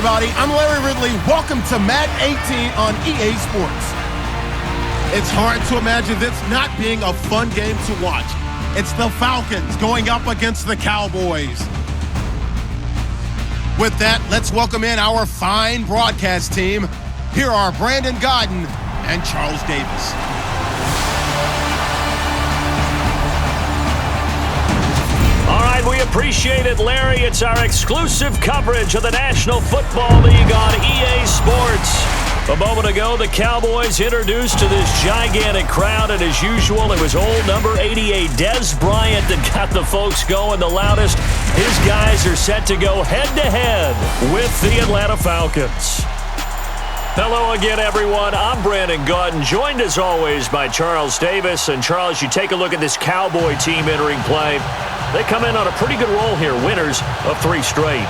everybody. I'm Larry Ridley. Welcome to Madden 18 on EA Sports. It's hard to imagine this not being a fun game to watch. It's the Falcons going up against the Cowboys. With that, let's welcome in our fine broadcast team. Here are Brandon Godden and Charles Davis. All right, we appreciate it, Larry. It's our exclusive coverage of the National Football League on EA Sports. A moment ago, the Cowboys introduced to this gigantic crowd, and as usual, it was old number 88, Dez Bryant, that got the folks going the loudest. His guys are set to go head-to-head with the Atlanta Falcons. Hello again, everyone. I'm Brandon Godden, joined as always by Charles Davis. And Charles, you take a look at this Cowboy team entering play. They come in on a pretty good roll here, winners of 3 straight.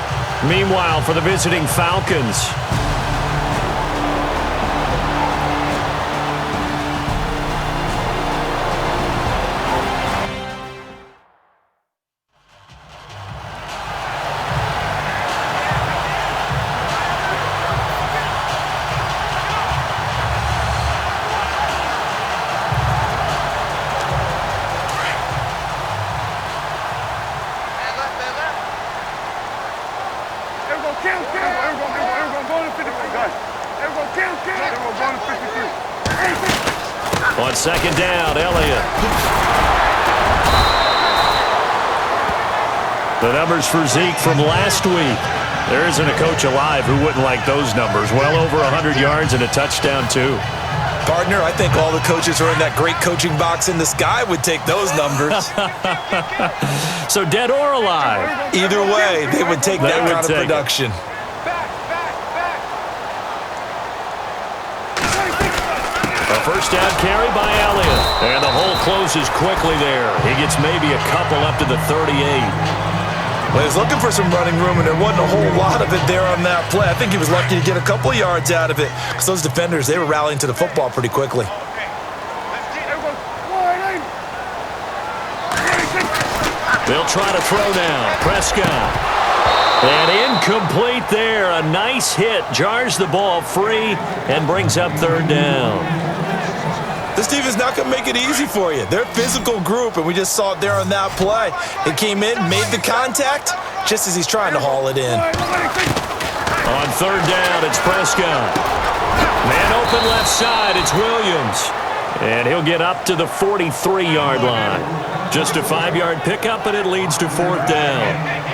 Meanwhile, for the visiting Falcons, on second down, Elliott. The numbers for Zeke from last week. There isn't a coach alive who wouldn't like those numbers. Well over 100 yards and a touchdown, too. Partner, I think all the coaches who are in that great coaching box in the sky would take those numbers. So dead or alive? Either way, they would take that kind of production. A first down carry by Elliott. And the hole closes quickly there. He gets maybe a couple up to the 38. Well, he was looking for some running room, and there wasn't a whole lot of it there on that play. I think he was lucky to get a couple of yards out of it, because those defenders, they were rallying to the football pretty quickly. They'll try to throw now. Prescott. And incomplete there. A nice hit. Jars the ball free and brings up third down. This team is not going to make it easy for you. They're a physical group, and we just saw it there on that play. It came in, made the contact, just as he's trying to haul it in. On third down, it's Prescott. Man open left side, it's Williams. And he'll get up to the 43-yard line. Just a 5-yard pickup, and it leads to fourth down.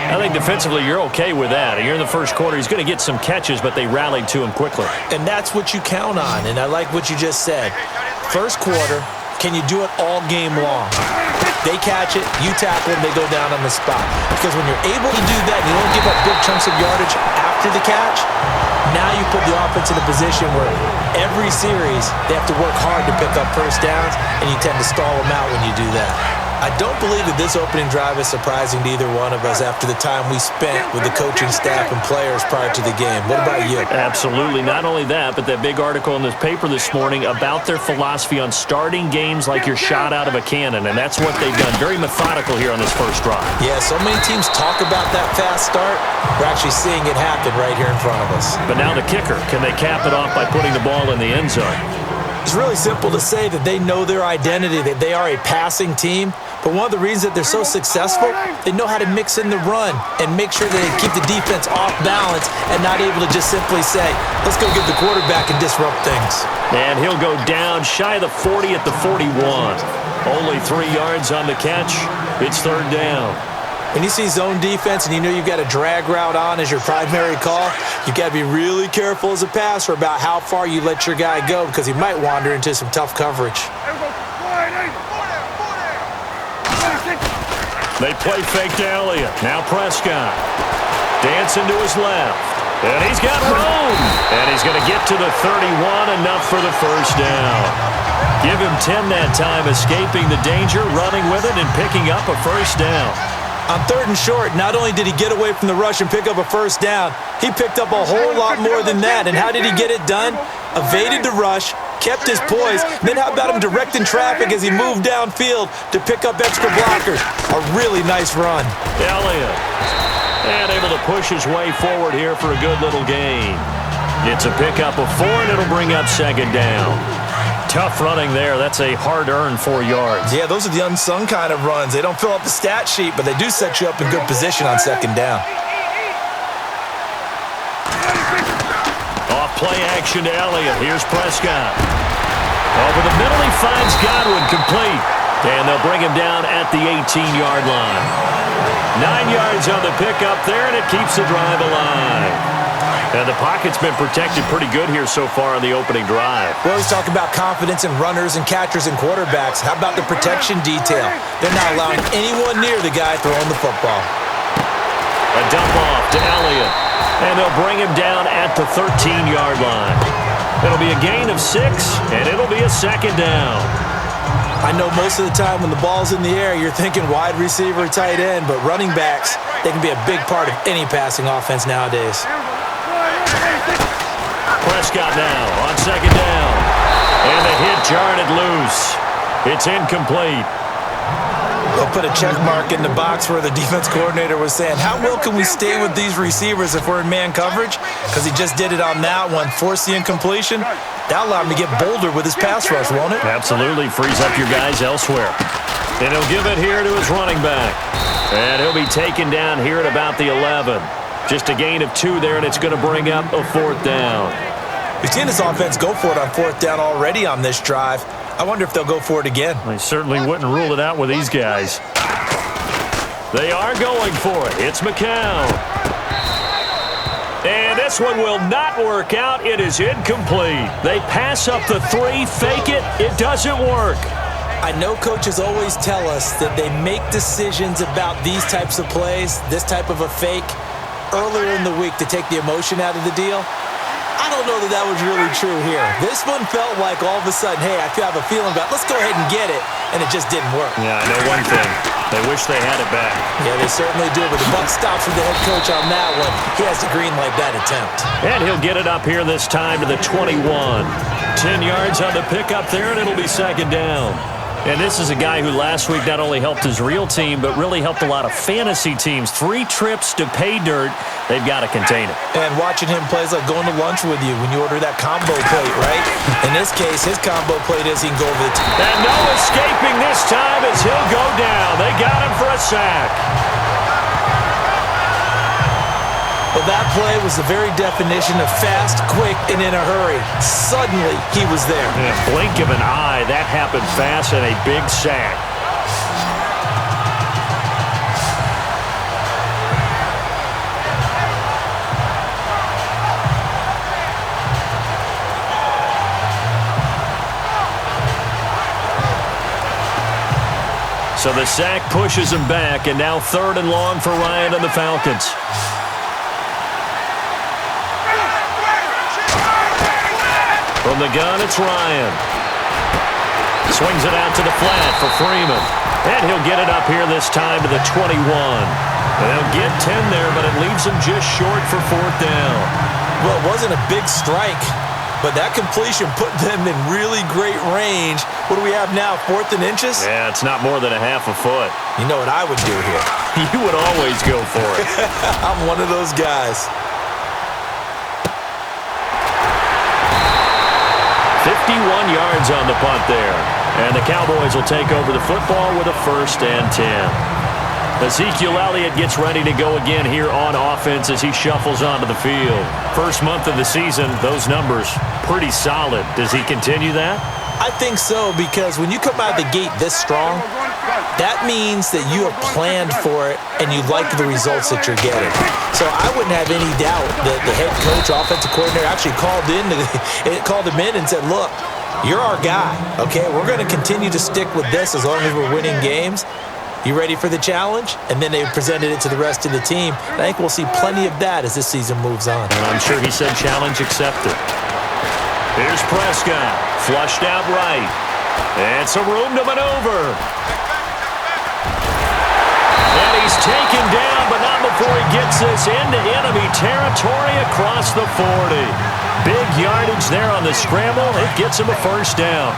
I think defensively you're okay with that. You're in the first quarter. He's going to get some catches, but they rallied to him quickly. And that's what you count on, and I like what you just said. First quarter, can you do it all game long? They catch it, you tackle them, they go down on the spot. Because when you're able to do that, you don't give up big chunks of yardage after the catch, now you put the offense in a position where every series they have to work hard to pick up first downs, and you tend to stall them out when you do that. I don't believe that this opening drive is surprising to either one of us after the time we spent with the coaching staff and players prior to the game. What about you? Absolutely. Not only that, but that big article in this paper this morning about their philosophy on starting games like you're shot out of a cannon, and that's what they've done. Very methodical here on this first drive. Yeah, so many teams talk about that fast start. We're actually seeing it happen right here in front of us. But now the kicker. Can they cap it off by putting the ball in the end zone? It's really simple to say that they know their identity, that they are a passing team. But one of the reasons that they're so successful, they know how to mix in the run and make sure that they keep the defense off balance and not able to just simply say, let's go get the quarterback and disrupt things. And he'll go down shy of the 40 at the 41. Only 3 yards on the catch. It's third down. When you see zone defense and you know you've got a drag route on as your primary call, you've got to be really careful as a passer about how far you let your guy go, because he might wander into some tough coverage. They play fake to Elliott. Now Prescott. Dancing to his left. And he's got room. And he's going to get to the 31, enough for the first down. Give him 10 that time, escaping the danger, running with it, and picking up a first down. On third and short, not only did he get away from the rush and pick up a first down, he picked up a whole lot more than that. And how did he get it done? Evaded the rush, kept his poise, then how about him directing traffic as he moved downfield to pick up extra blockers? A really nice run. Elliott. And able to push his way forward here for a good little gain. It's a pickup of 4, and it'll bring up second down. Tough running there. That's a hard-earned 4 yards. Yeah, those are the unsung kind of runs. They don't fill up the stat sheet, but they do set you up in good position on second down. Off play action to Elliott. Here's Prescott. Over the middle, he finds Godwin complete. And they'll bring him down at the 18-yard line. 9 yards on the pickup there, and it keeps the drive alive. And the pocket's been protected pretty good here so far on the opening drive. We always talk about confidence in runners and catchers and quarterbacks. How about the protection detail? They're not allowing anyone near the guy throwing the football. A dump off to Elliott. And they'll bring him down at the 13-yard line. It'll be a gain of 6, and it'll be a second down. I know most of the time when the ball's in the air, you're thinking wide receiver, tight end, but running backs, they can be a big part of any passing offense nowadays. Prescott now on second down. And the hit jarred it loose. It's incomplete. They'll put a check mark in the box where the defense coordinator was saying, how well can we stay with these receivers if we're in man coverage? Because he just did it on that one, forced the incompletion. That'll allow him to get bolder with his pass rush, won't it? Absolutely. Frees up your guys elsewhere. And he'll give it here to his running back. And he'll be taken down here at about the 11. Just a gain of 2 there, and it's going to bring up a 4th down. We've seen this offense go for it on 4th down already on this drive. I wonder if they'll go for it again. They certainly wouldn't rule it out with these guys. They are going for it. It's McCown. And this one will not work out. It is incomplete. They pass up the 3, fake it. It doesn't work. I know coaches always tell us that they make decisions about these types of plays, this type of a fake, earlier in the week to take the emotion out of the deal. I don't know that that was really true here. This one felt like all of a sudden, hey, I have a feeling about, let's go ahead and get it, and it just didn't work. Yeah, I know one thing. They wish they had it back. Yeah, they certainly do, but the buck stops with the head coach on that one. He has to green light that attempt. And he'll get it up here this time to the 21. 10 yards on the pickup there, and it'll be second down. And this is a guy who last week not only helped his real team, but really helped a lot of fantasy teams. 3 trips to pay dirt. They've got to contain it. And watching him play is like going to lunch with you when you order that combo plate, right? In this case, his combo plate is he can go over the top. And no escaping this time as he'll go down. They got him for a sack. Well, that play was the very definition of fast, quick, and in a hurry. Suddenly, he was there. In a blink of an eye, that happened fast and a big sack. So the sack pushes him back, and now 3rd and long for Ryan and the Falcons. From the gun, it's Ryan. Swings it out to the flat for Freeman. And he'll get it up here this time to the 21. And they'll get 10 there, but it leaves him just short for 4th down. Well, it wasn't a big strike, but that completion put them in really great range. What do we have now, 4th and inches? Yeah, it's not more than a half a foot. You know what I would do here? You would always go for it. I'm one of those guys. 51 yards on the punt there. And the Cowboys will take over the football with a 1st and 10. Ezekiel Elliott gets ready to go again here on offense as he shuffles onto the field. First month of the season, those numbers pretty solid. Does he continue that? I think so, because when you come out of the gate this strong, that means that you have planned for it and you like the results that you're getting. So I wouldn't have any doubt that the head coach, offensive coordinator actually called him in and said, look, you're our guy, okay? We're going to continue to stick with this as long as we're winning games. You ready for the challenge? And then they presented it to the rest of the team. I think we'll see plenty of that as this season moves on. And I'm sure he said challenge accepted. Here's Prescott, flushed out right. And some room to maneuver. And he's taken down, but not before he gets this into enemy territory across the 40. Big yardage there on the scramble. It gets him a 1st down.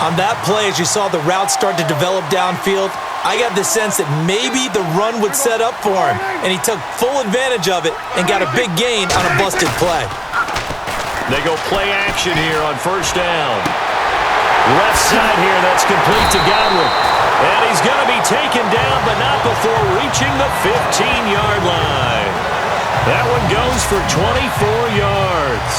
On that play, as you saw the route start to develop downfield, I got the sense that maybe the run would set up for him, and he took full advantage of it and got a big gain on a busted play. They go play action here on first down. Left side here, that's complete to Godwin. And he's going to be taken down, but not before reaching the 15-yard line. That one goes for 24 yards.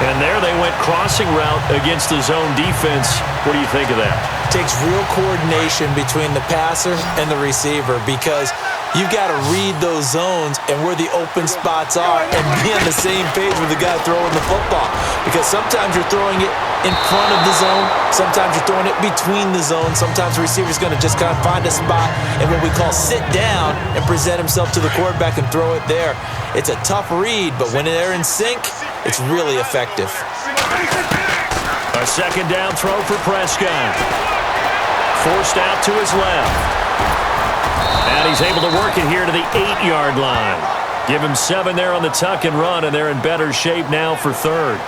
And there they went crossing route against the zone defense. What do you think of that? Takes real coordination between the passer and the receiver because you've got to read those zones and where the open spots are and be on the same page with the guy throwing the football. Because sometimes you're throwing it in front of the zone. Sometimes you're throwing it between the zones. Sometimes the receiver's going to just kind of find a spot and what we call sit down and present himself to the quarterback and throw it there. It's a tough read, but when they're in sync, it's really effective. A second down throw for Prescott. Forced out to his left. And he's able to work it here to the 8-yard line. Give him 7 there on the tuck and run, and they're in better shape now for third.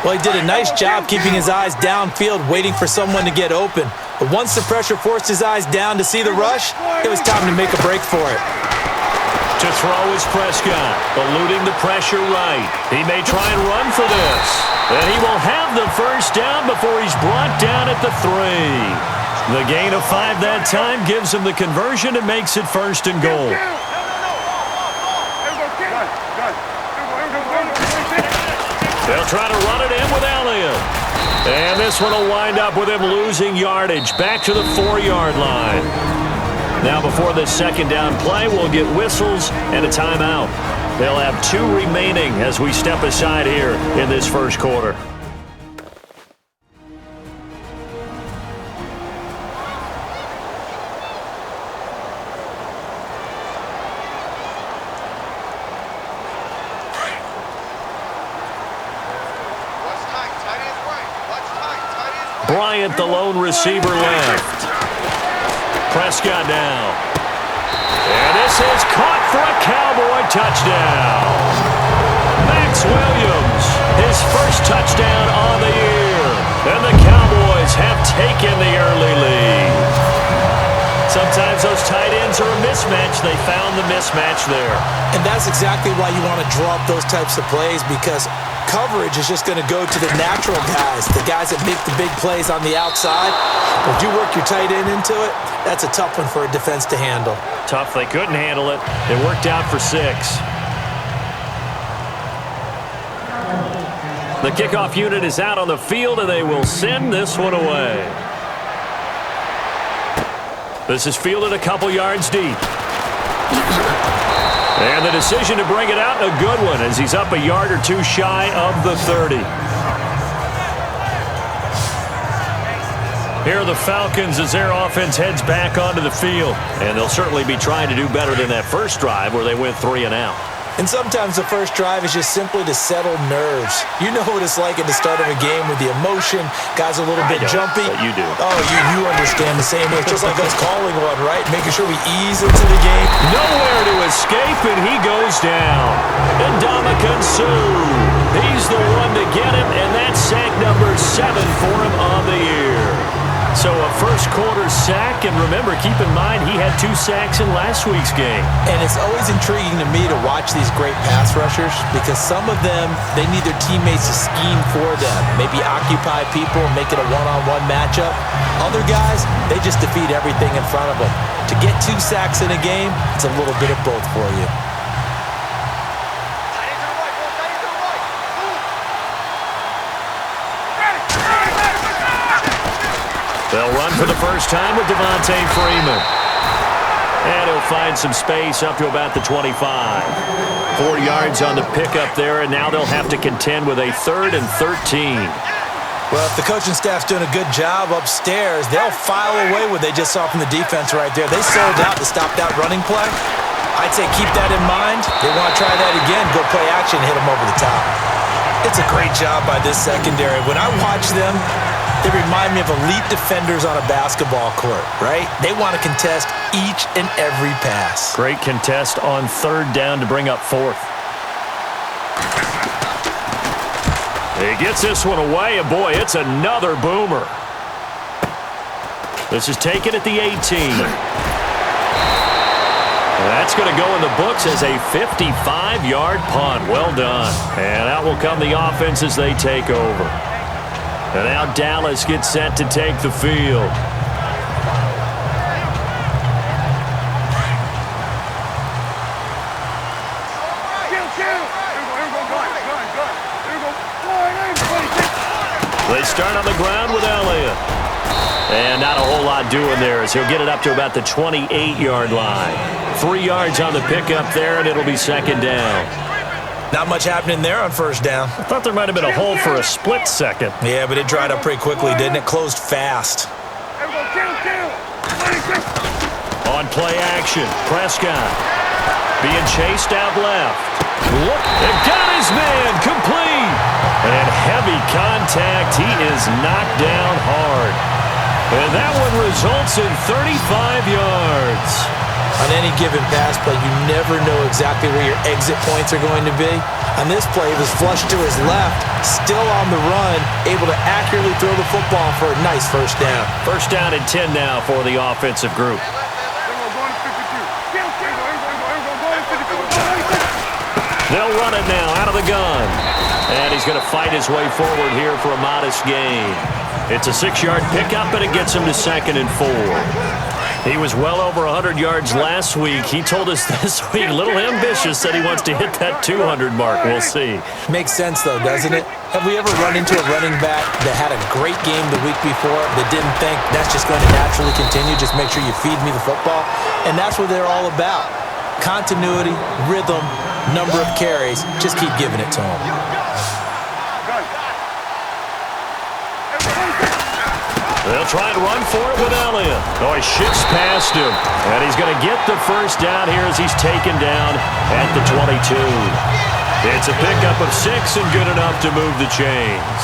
Well, he did a nice job keeping his eyes downfield, waiting for someone to get open. But once the pressure forced his eyes down to see the rush, it was time to make a break for it. To throw is Prescott, eluding the pressure right. He may try and run for this. And he will have the first down before he's brought down at the 3. The gain of 5 that time gives him the conversion and makes it first and goal. They'll try to run it in with Elliott. And this one will wind up with him losing yardage back to the 4-yard line. Now before this second down play, we'll get whistles and a timeout. They'll have 2 remaining as we step aside here in this first quarter. Bryant, the lone receiver, left. Prescott now. And this is caught for a Cowboy touchdown. Max Williams, his first touchdown on the year. And the Cowboys have taken the early lead. Sometimes those tight ends are a mismatch. They found the mismatch there. And that's exactly why you want to draw up those types of plays, because coverage is just going to go to the natural guys, the guys that make the big plays on the outside. If you work your tight end into it, that's a tough one for a defense to handle. Tough. They couldn't handle it. It worked out for 6. The kickoff unit is out on the field, and they will send this one away. This is fielded a couple yards deep. And the decision to bring it out, a good one, as he's up a yard or 2 shy of the 30. Here are the Falcons as their offense heads back onto the field. And they'll certainly be trying to do better than that first drive where they went 3 and out. And sometimes the first drive is just simply to settle nerves. You know what it's like at the start of a game with the emotion. Guys are a little bit jumpy. But you do. Oh, you understand the same way. It's just like us calling one, right? Making sure we ease into the game. Nowhere to escape, and he goes down. And Ndamukong Suh, he's the one to get him, and that's sack number 7 for him on the year. So a first quarter sack, and remember, keep in mind, he had 2 sacks in last week's game. And it's always intriguing to me to watch these great pass rushers because some of them, they need their teammates to scheme for them. Maybe occupy people and make it a one-on-one matchup. Other guys, they just defeat everything in front of them. To get 2 sacks in a game, it's a little bit of both for you. They'll run for the first time with Devontae Freeman. And he'll find some space up to about the 25. 4 yards on the pickup there, and now they'll have to contend with a 3rd and 13. Well, if the coaching staff's doing a good job upstairs, they'll file away what they just saw from the defense right there. They sold out to stop that running play. I'd say keep that in mind. They want to try that again, go play action, hit them over the top. It's a great job by this secondary. When I watch them, they remind me of elite defenders on a basketball court, right? They want to contest each and every pass. Great contest on 3rd down to bring up 4th. He gets this one away, and boy, it's another boomer. This is taken at the 18. That's going to go in the books as a 55-yard punt. Well done. And out will come the offense as they take over. And now Dallas gets set to take the field. They start on the ground with Elliott. And not a whole lot doing there as he'll get it up to about the 28-yard line. 3 yards on the pickup there, and it'll be second down. Not much happening there on first down. I thought there might have been a hole for a split second. Yeah, but it dried up pretty quickly, didn't it? Closed fast. On play action, Prescott being chased out left. Look, they've got his man complete. And heavy contact. He is knocked down hard. And that one results in 35 yards. On any given pass play, you never know exactly where your exit points are going to be. On this play, it was flushed to his left, still on the run, able to accurately throw the football for a nice first down. First down and 10 now for the offensive group. They'll run it now out of the gun. And he's going to fight his way forward here for a modest gain. It's a 6-yard pickup, and it gets him to 2nd and 4. He was well over 100 yards last week. He told us this week, a little ambitious, said he wants to hit that 200 mark. We'll see. Makes sense, though, doesn't it? Have we ever run into a running back that had a great game the week before that didn't think that's just going to naturally continue? Just make sure you feed me the football. And that's what they're all about. Continuity, rhythm, number of carries. Just keep giving it to him. They'll try and run for it with Elliott. Oh, he shifts past him. And he's going to get the first down here as he's taken down at the 22. It's a pickup of 6 and good enough to move the chains.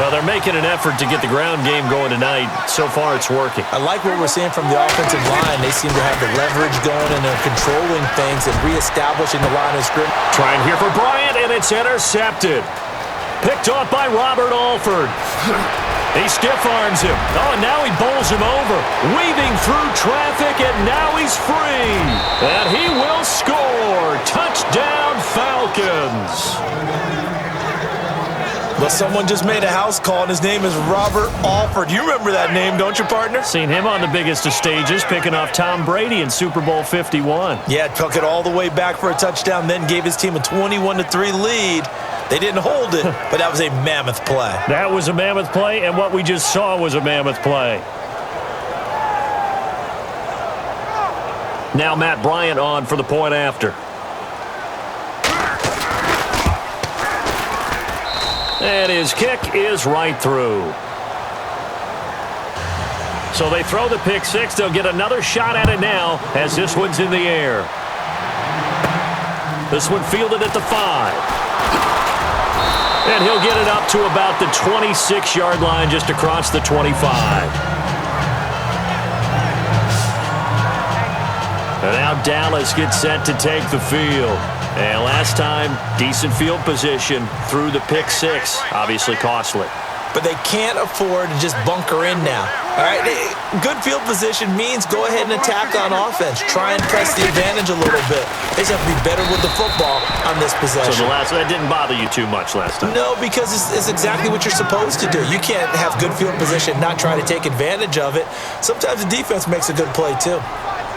Well, they're making an effort to get the ground game going tonight. So far, it's working. I like what we're seeing from the offensive line. They seem to have the leverage going, and they're controlling things and reestablishing the line of scrimmage. Trying here for Bryant, and it's intercepted. Picked off by Robert Alford. He stiff-arms him. Oh, and now he bowls him over. Weaving through traffic, and now he's free. And he will score. Touchdown, Falcons. Well, someone just made a house call, and his name is Robert Alford. You remember that name, don't you, partner? Seen him on the biggest of stages, picking off Tom Brady in Super Bowl 51. Yeah, took it all the way back for a touchdown, then gave his team a 21-3 lead. They didn't hold it, but that was a mammoth play. That was a mammoth play, and what we just saw was a mammoth play. Now Matt Bryant on for the point after. And his kick is right through. So they throw the pick six. They'll get another shot at it now as this one's in the air. This one fielded at the 5. And he'll get it up to about the 26-yard line just across the 25. And now Dallas gets set to take the field. And last time, decent field position through the pick six. Obviously costly. But they can't afford to just bunker in now. All right, good field position means go ahead and attack on offense. Try and press the advantage a little bit. They just have to be better with the football on this possession. So that didn't bother you too much last time? No, because it's exactly what you're supposed to do. You can't have good field position, not try to take advantage of it. Sometimes the defense makes a good play too.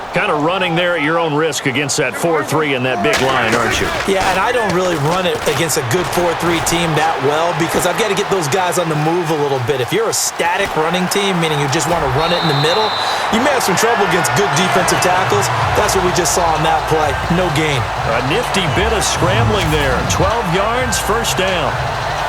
Kind of running there at your own risk against that 4-3 and that big line, aren't you? Yeah, and I don't really run it against a good 4-3 team that well because I've got to get those guys on the move a little bit. If you're a static running team, meaning you just want to run it in the middle, you may have some trouble against good defensive tackles. That's what we just saw on that play. No gain. A nifty bit of scrambling there. 12 yards, first down.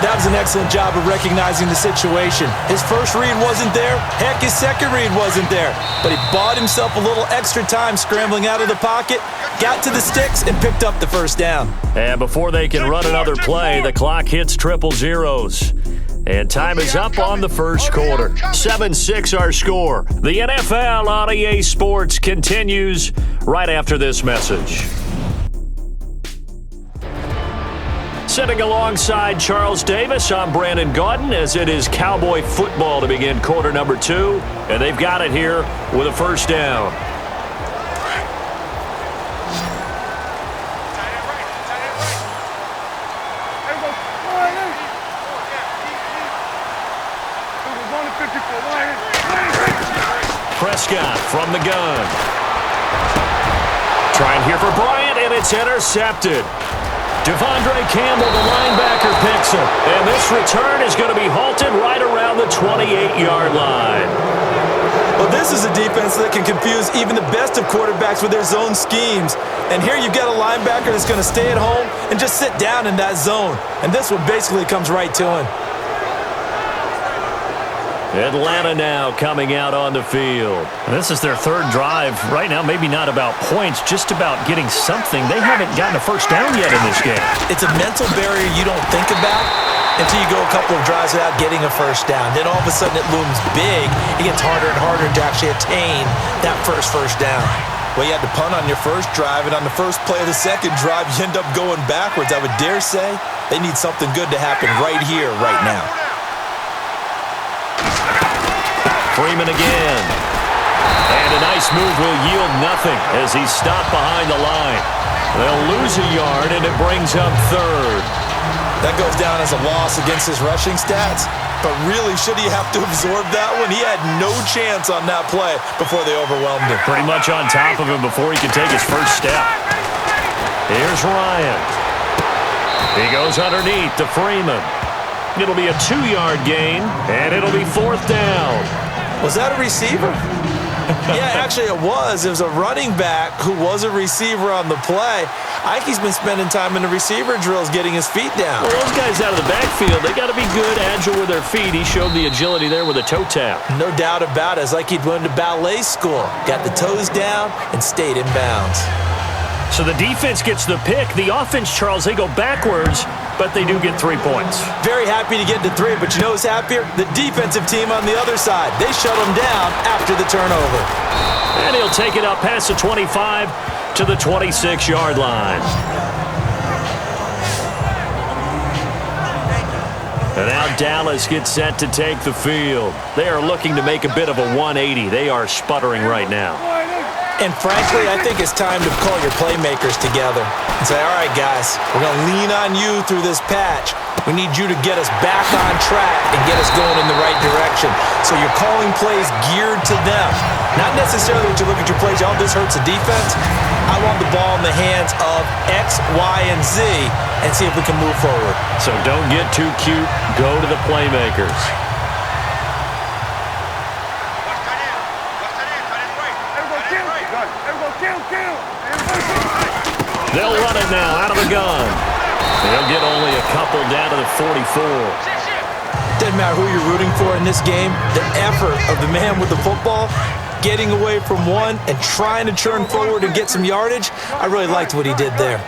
That was an excellent job of recognizing the situation. His first read wasn't there. Heck, his second read wasn't there. But he bought himself a little extra time scrambling out of the pocket, got to the sticks, and picked up the first down. And before they can run another play, the clock hits triple zeros. And time is up on the first quarter. 7-6 our score. The NFL on EA Sports continues right after this message. Sitting alongside Charles Davis, I'm Brandon Gaudin, as it is Cowboy football to begin quarter number 2. And they've got it here with a first down. Prescott from the gun. Trying here for Bryant, and it's intercepted. Devondre Campbell, the linebacker, picks him. And this return is going to be halted right around the 28-yard line. Well, this is a defense that can confuse even the best of quarterbacks with their zone schemes. And here you've got a linebacker that's going to stay at home and just sit down in that zone. And this one basically comes right to him. Atlanta now coming out on the field. And this is their third drive. Right now, maybe not about points, just about getting something. They haven't gotten a first down yet in this game. It's a mental barrier you don't think about until you go a couple of drives without getting a first down. Then all of a sudden it looms big. It gets harder and harder to actually attain that first down. Well, you had to punt on your first drive, and on the first play of the second drive, you end up going backwards. I would dare say they need something good to happen right here, right now. Freeman again. And a nice move will yield nothing as he's stopped behind the line. They'll lose a yard, and it brings up third. That goes down as a loss against his rushing stats. But really, should he have to absorb that one? He had no chance on that play before they overwhelmed him. Pretty much on top of him before he could take his first step. Here's Ryan. He goes underneath to Freeman. It'll be a 2-yard gain, and it'll be fourth down. Was that a receiver? Yeah, actually it was. It was a running back who was a receiver on the play. Ike's been spending time in the receiver drills getting his feet down. Well, those guys out of the backfield, they got to be good, agile with their feet. He showed the agility there with a toe tap. No doubt about it. It's like he'd went to ballet school. Got the toes down and stayed in bounds. So the defense gets the pick. The offense, Charles, they go backwards, but they do get 3 points. Very happy to get to 3, but you know who's happier? The defensive team on the other side. They shut them down after the turnover. And he'll take it up past the 25 to the 26-yard line. And now Dallas gets set to take the field. They are looking to make a bit of a 180. They are sputtering right now. And frankly, I think it's time to call your playmakers together and say, all right, guys, we're going to lean on you through this patch. We need you to get us back on track and get us going in the right direction. So you're calling plays geared to them. Not necessarily when you look at your plays, oh, this hurts the defense. I want the ball in the hands of X, Y, and Z and see if we can move forward. So don't get too cute. Go to the playmakers. They'll run it now out of the gun. They'll get only a couple down to the 44. Doesn't matter who you're rooting for in this game. The effort of the man with the football, getting away from one and trying to turn forward and get some yardage, I really liked what he did there.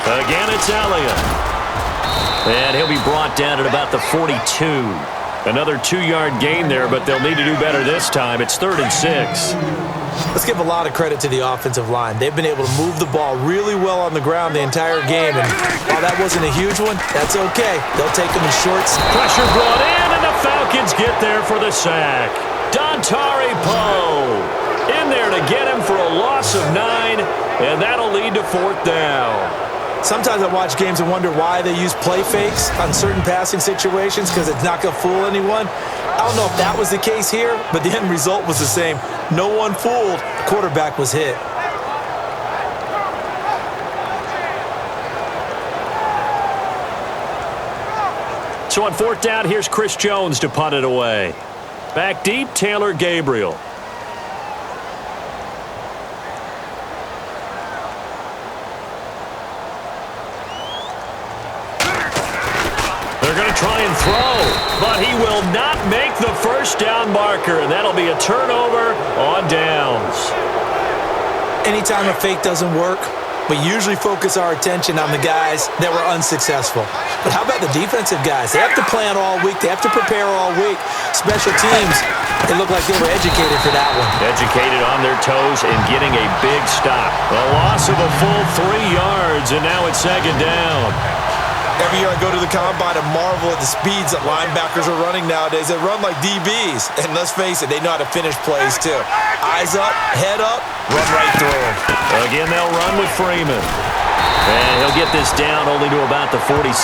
Again, it's Elliott. And he'll be brought down at about the 42. Another 2-yard gain there, but they'll need to do better this time. It's 3rd and 6. Let's give a lot of credit to the offensive line. They've been able to move the ball really well on the ground the entire game. And while that wasn't a huge one, that's okay. They'll take them in shorts. Pressure brought in, and the Falcons get there for the sack. Dontari Poe in there to get him for a loss of 9, and that'll lead to 4th down. Sometimes I watch games and wonder why they use play fakes on certain passing situations because it's not going to fool anyone. I don't know if that was the case here, but the end result was the same. No one fooled. The quarterback was hit. So on 4th down, here's Chris Jones to punt it away. Back deep, Taylor Gabriel. They're going to try and throw, but he will not make the first down marker, and that'll be a turnover on downs. Anytime a fake doesn't work, but usually focus our attention on the guys that were unsuccessful. But how about the defensive guys? They have to plan all week. They have to prepare all week. Special teams, it looked like they were educated for that one. Educated on their toes and getting a big stop. A loss of a full 3 yards, and now it's second down. Every year I go to the combine and marvel at the speeds that linebackers are running nowadays. They run like DBs. And let's face it, they know how to finish plays too. Eyes up, head up, run right through them. Again, they'll run with Freeman. And he'll get this down only to about the 46.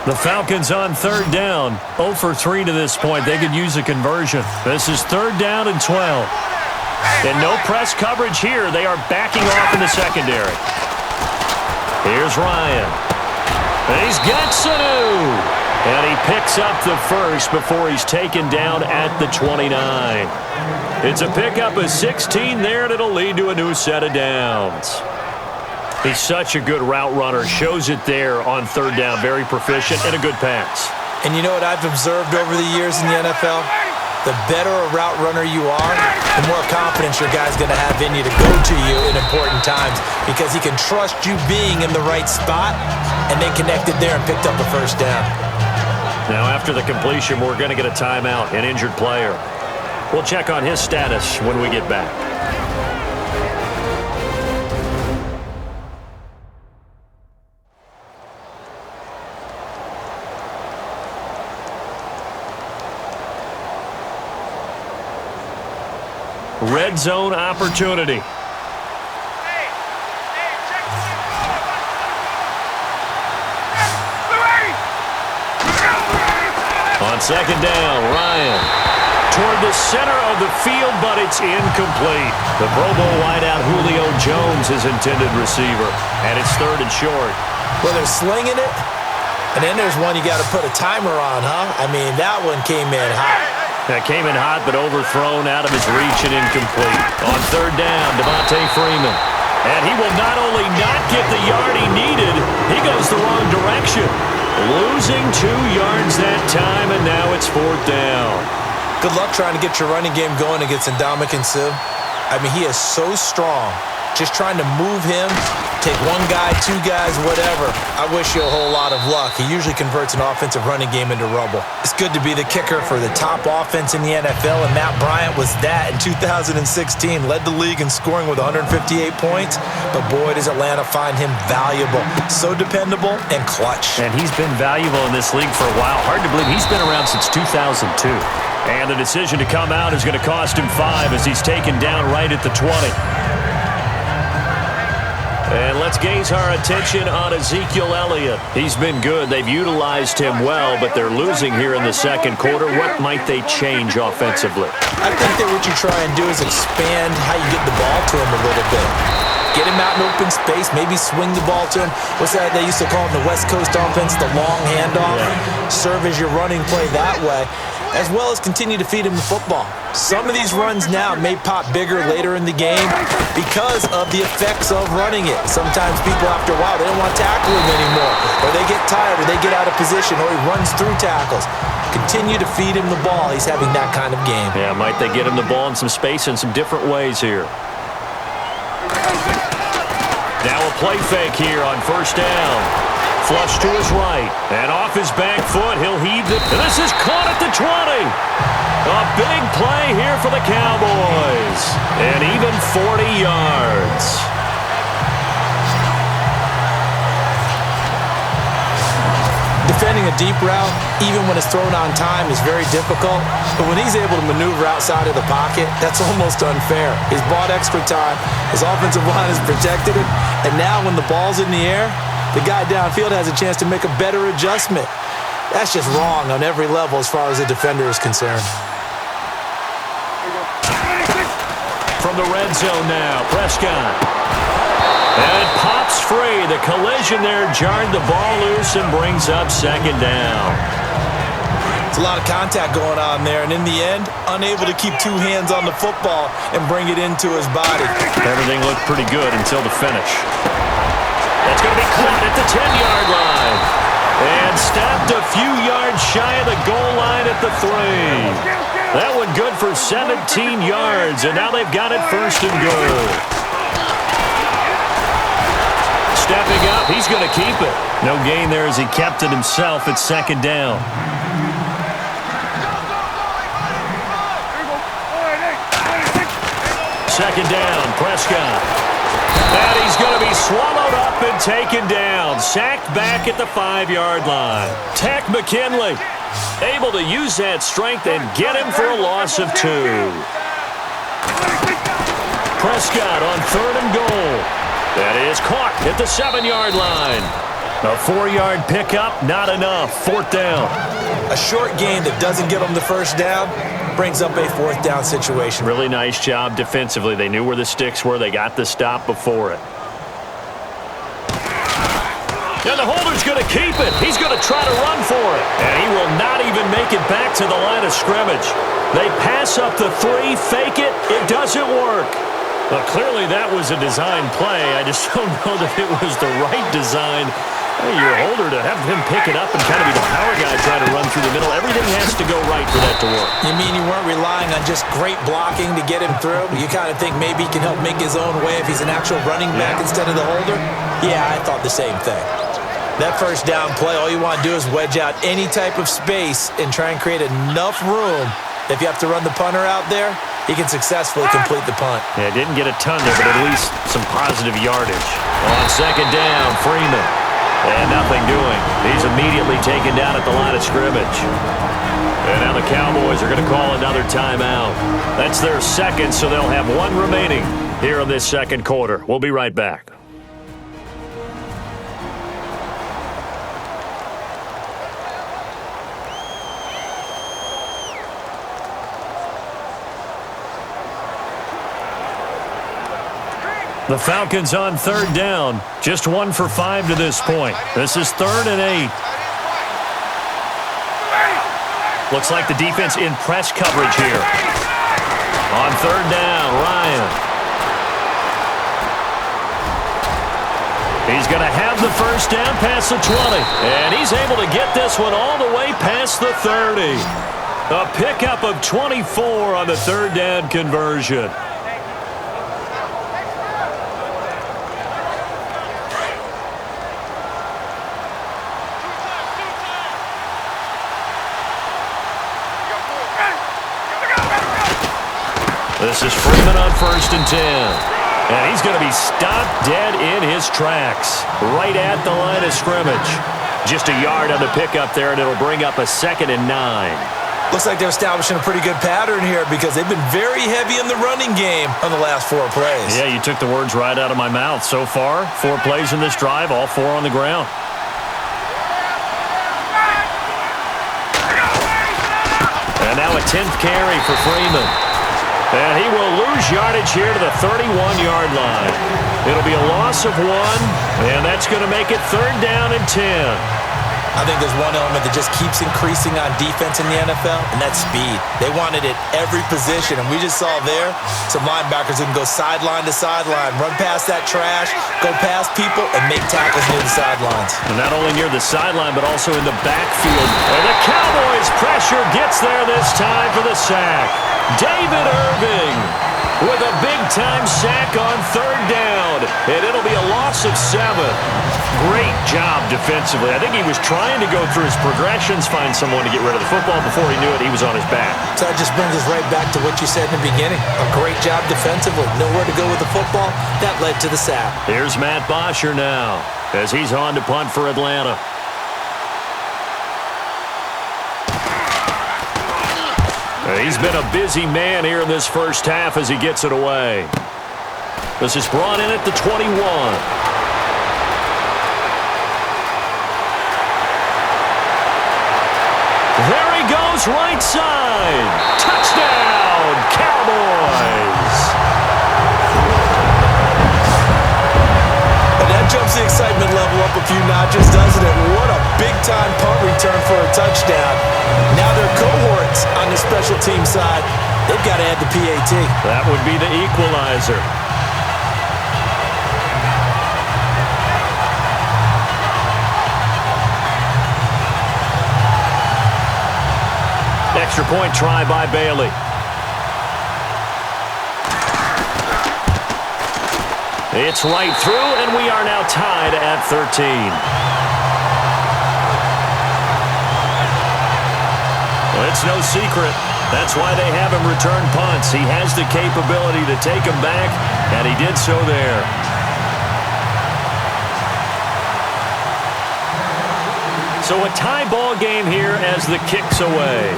The Falcons on third down. 0 for 3 to this point. They could use a conversion. This is third down and 12. And no press coverage here. They are backing off in the secondary. Here's Ryan. And he's got Sanu. And he picks up the first before he's taken down at the 29. It's a pickup of 16 there, and it'll lead to a new set of downs. He's such a good route runner. Shows it there on third down. Very proficient and a good pass. And you know what I've observed over the years in the NFL? The better a route runner you are, the more confidence your guy's going to have in you to go to you in important times because he can trust you being in the right spot, and they connected there and picked up a first down. Now after the completion, we're going to get a timeout, an injured player. We'll check on his status when we get back. Red zone opportunity. On second down, Ryan. Toward the center of the field, but it's incomplete. The Pro Bowl wideout Julio Jones is intended receiver, and it's third and short. Well, they're slinging it, and then there's one you got to put a timer on, huh? I mean, that one came in hot. That came in hot, but overthrown out of his reach and incomplete. On third down, Devontae Freeman. And he will not only not get the yard he needed, he goes the wrong direction. Losing 2 yards that time, and now it's fourth down. Good luck trying to get your running game going against Ndamukong Suh. I mean, he is so strong. Just trying to move him, take 1 guy, 2 guys, whatever. I wish you a whole lot of luck. He usually converts an offensive running game into rubble. It's good to be the kicker for the top offense in the NFL, and Matt Bryant was that in 2016. Led the league in scoring with 158 points, but boy, does Atlanta find him valuable. So dependable and clutch. And he's been valuable in this league for a while. Hard to believe he's been around since 2002. And the decision to come out is going to cost him 5 as he's taken down right at the 20. And let's gaze our attention on Ezekiel Elliott. He's been good. They've utilized him well, but they're losing here in the second quarter. What might they change offensively? I think that what you try and do is expand how you get the ball to him a little bit. Get him out in open space, maybe swing the ball to him. What's that they used to call in the West Coast offense, the long handoff? Yeah. Serve as your running play that way, as well as continue to feed him the football. Some of these runs now may pop bigger later in the game because of the effects of running it. Sometimes people, after a while, they don't want to tackle him anymore, or they get tired, or they get out of position, or he runs through tackles. Continue to feed him the ball. He's having that kind of game. Yeah, might they get him the ball in some space in some different ways here. Now a play fake here on first down. Flush to his right, and off his back foot, he'll heave it. And this is caught at the 20. A big play here for the Cowboys. And even 40 yards. Defending a deep route, even when it's thrown on time, is very difficult. But when he's able to maneuver outside of the pocket, that's almost unfair. He's bought extra time. His offensive line has protected him. And now when the ball's in the air, the guy downfield has a chance to make a better adjustment. That's just wrong on every level as far as the defender is concerned. From the red zone now, Prescott. And it pops free. The collision there jarred the ball loose and brings up second down. It's a lot of contact going on there, and in the end, unable to keep two hands on the football and bring it into his body. Everything looked pretty good until the finish. That's going to be caught at the 10-yard line. And stopped a few yards shy of the goal line at the 3. That one good for 17 yards, and now they've got it first and good. Stepping up, he's going to keep it. No gain there as he kept it himself at second down. Second down, Prescott. And he's going to be swallowed up and taken down. Sacked back at the 5-yard line. Tech McKinley able to use that strength and get him for a loss of 2. Prescott on 3rd and goal. That is caught at the 7-yard line. A 4-yard pickup, not enough. 4th down. A short gain that doesn't get them the first down brings up a 4th down situation. Really nice job defensively. They knew where the sticks were. They got the stop before it. And the holder's going to keep it. He's going to try to run for it. And he will not even make it back to the line of scrimmage. They pass up the 3, fake it. It doesn't work. Well, clearly that was a design play. I just don't know that it was the right design. Hey, your holder to have him pick it up and kind of be the power guy trying to run through the middle. Everything has to go right for that to work. You mean you weren't relying on just great blocking to get him through? You kind of think maybe he can help make his own way if he's an actual running back instead of the holder? Yeah, I thought the same thing. That first down play, all you want to do is wedge out any type of space and try and create enough room. If you have to run the punter out there, he can successfully complete the punt. Yeah, didn't get a ton there, but at least some positive yardage. On second down, Freeman. And nothing doing. He's immediately taken down at the line of scrimmage. And now the Cowboys are going to call another timeout. That's their second, so they'll have 1 remaining here in this second quarter. We'll be right back. The Falcons on 3rd down. Just 1 for 5 to this point. This is 3rd and 8. Looks like the defense in press coverage here. On 3rd down, Ryan. He's going to have the first down past the 20. And he's able to get this one all the way past the 30. A pickup of 24 on the 3rd down conversion. This is Freeman on 1st and 10. And he's going to be stopped dead in his tracks. Right at the line of scrimmage. Just a yard on the pickup there, and it'll bring up a 2nd and 9. Looks like they're establishing a pretty good pattern here because they've been very heavy in the running game on the last 4 plays. Yeah, you took the words right out of my mouth. So far, 4 plays in this drive, all 4 on the ground. And now a 10th carry for Freeman. And he will lose yardage here to the 31-yard line. It'll be a loss of 1, and that's going to make it 3rd down and 10. I think there's one element that just keeps increasing on defense in the NFL, and that's speed. They want it at every position, and we just saw there some linebackers who can go sideline to sideline, run past that trash, go past people, and make tackles near the sidelines. And not only near the sideline, but also in the backfield. And the Cowboys' pressure gets there this time for the sack. David Irving with a big-time sack on 3rd down, and it'll be a loss of 7. Great job defensively. I think he was trying to go through his progressions, find someone to get rid of the football. Before he knew it, he was on his back. So that just brings us right back to what you said in the beginning. A great job defensively. Nowhere to go with the football. That led to the sack. Here's Matt Bosher now as he's on to punt for Atlanta. He's been a busy man here in this first half as he gets it away. This is brought in at the 21. There he goes, right side. Touchdown, Cowboys. And that jumps the excitement level up a few notches, doesn't it? What a big-time punt return for a touchdown. Now their cohorts on the special team side, they've got to add the PAT. That would be the equalizer. Extra point try by Bailey. It's right through, and we are now tied at 13. Well, it's no secret. That's why they have him return punts. He has the capability to take them back, and he did so there. So a tie ball game here as the kick's away.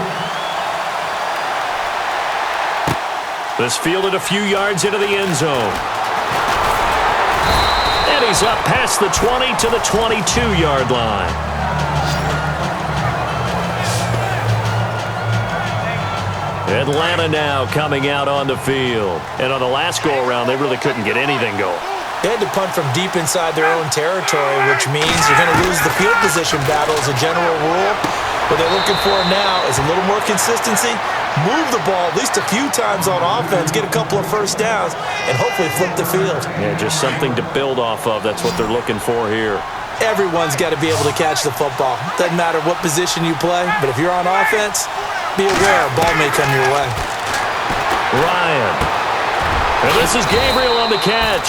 This fielded a few yards into the end zone. And he's up past the 20 to the 22-yard line. Atlanta now coming out on the field. And on the last go-around, they really couldn't get anything going. They had to punt from deep inside their own territory, which means you're going to lose the field position battle as a general rule. What they're looking for now is a little more consistency, move the ball at least a few times on offense, get a couple of first downs, and hopefully flip the field. Yeah, just something to build off of. That's what they're looking for here. Everyone's got to be able to catch the football. Doesn't matter what position you play, but if you're on offense, be aware a ball may come your way. Ryan. And this is Gabriel on the catch.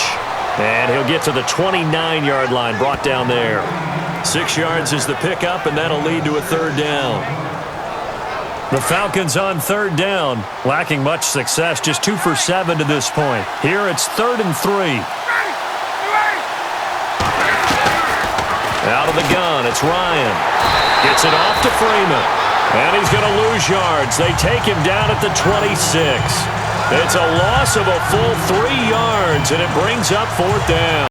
And he'll get to the 29-yard line, brought down there. 6 yards is the pickup, and that'll lead to a third down. The Falcons on third down, lacking much success, just 2 for 7 to this point. Here it's 3rd and 3. Out of the gun, it's Ryan. Gets it off to Freeman. And he's going to lose yards. They take him down at the 26. It's a loss of a full 3 yards, and it brings up 4th down.